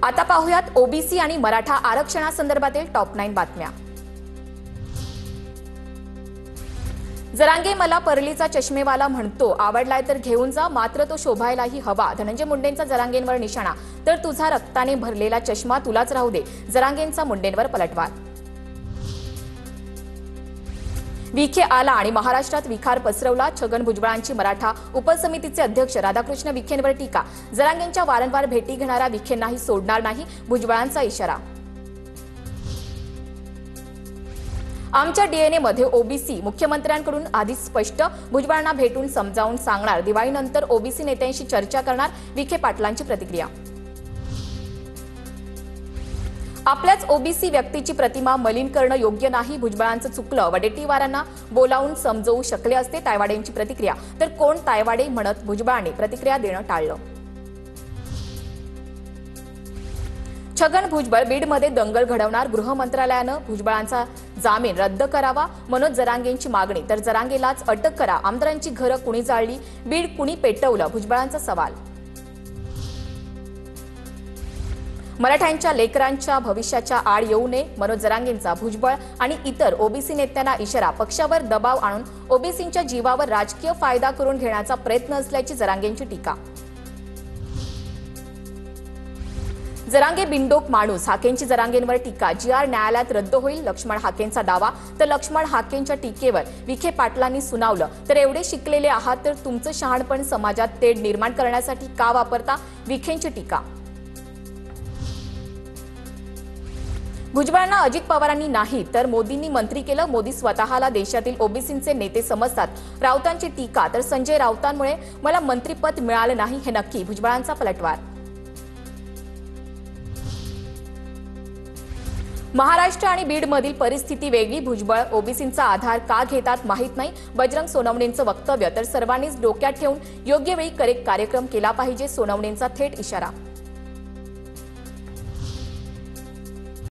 आता पाहूयात ओबीसी आणि मराठा आरक्षणासंदर्भातील टॉप 9 बातम्या। जरांगे मला परलीचा चष्मेवाला म्हणतो, आवडलाय तर घेऊन जा, मात्र तो शोभायलाही हवा। धनंजय मुंडेंचा जरांगेंवर निशाणा, तर तुझा रक्ताने भरलेला चष्मा तुलाच राहू दे, जरांगेंचा मुंडेंवर पलटवार। विखे आला आणि महाराष्ट्रात विखार पसरवला, छगन भुजबळांची मराठा उपसमितीचे अध्यक्ष राधाकृष्ण विखेंवर टीका, जरांगेंच्या वारंवार भेटी घेणाऱ्या विखेंनाही सोडणार नाही, भुजबळांचा इशारा। आमच्या डीएनए मध्ये ओबीसी, मुख्यमंत्र्यांकडून आधीच स्पष्ट, भुजबळांना भेटून समजावून सांगणार, दिवाळीनंतर ओबीसी नेत्यांशी चर्चा करणार, विखे पाटलांची प्रतिक्रिया। आपल्याच ओबीसी व्यक्तीची प्रतिमा मलिन करणं योग्य नाही, भुजबळांचं चुकलं, वडेट्टीवारांना बोलावून समजवू शकले असते, तायवाडेंची प्रतिक्रिया। तर कोण तायवाडे म्हणत भुजबळांनी प्रतिक्रिया देणं टाळलं। छगन भुजबळ बीडमध्ये दंगल घडवणार, गृह मंत्रालयानं भुजबळांचा जामीन रद्द करावा, मनोज जरांगेंची मागणी, तर जरांगेलाच अटक करा, आमदारांची घरं कुणी जाळली, बीड कुणी पेटवलं, भुजबळांचा सवाल। मराठ्यांच्या लेकरांच्या भविष्याच्या आड येऊ नये, मनोज जरांगेंचा भुजबळ आणि इतर ओबीसी नेत्यांना इशारा, पक्षावर दबाव आणून ओबीसींच्या जीवावर राजकीय फायदा करून घेण्याचा प्रयत्न असल्याची जरांगेंची टीका। जरांगे बिनडोक माणूस, हाकेंची जरांगेंवर टीका, जीआर न्यायालयात रद्द होईल, लक्ष्मण हाकेंचा दावा, तर लक्ष्मण हाकेंच्या टीकेवर विखे पाटलांनी सुनावलं, तर एवढे शिकलेले आहात तर तुमचं शहाणपण समाजात तेढ निर्माण करण्यासाठी का वापरता, विखेंची टीका। भुजबळांना अजित पवारांनी नाही तर मोदींनी मंत्री केलं, मोदी स्वतःला देशातील ओबीसींचे नेते समजतात, राऊतांची टीका, तर संजय राऊतांमुळे मला मंत्रीपद मिळालं नाही हे नक्की, भुजबळांचा पलटवार। महाराष्ट्र आणि बीडमधील परिस्थिती वेगळी, भुजबळ ओबीसींचा आधार का घेतात माहीत नाही, बजरंग सोनवणेंचं वक्तव्य, तर सर्वांनीच डोक्यात ठेवून योग्य वेळी करेक्ट कार्यक्रम केला पाहिजे, सोनवणेंचा थेट इशारा।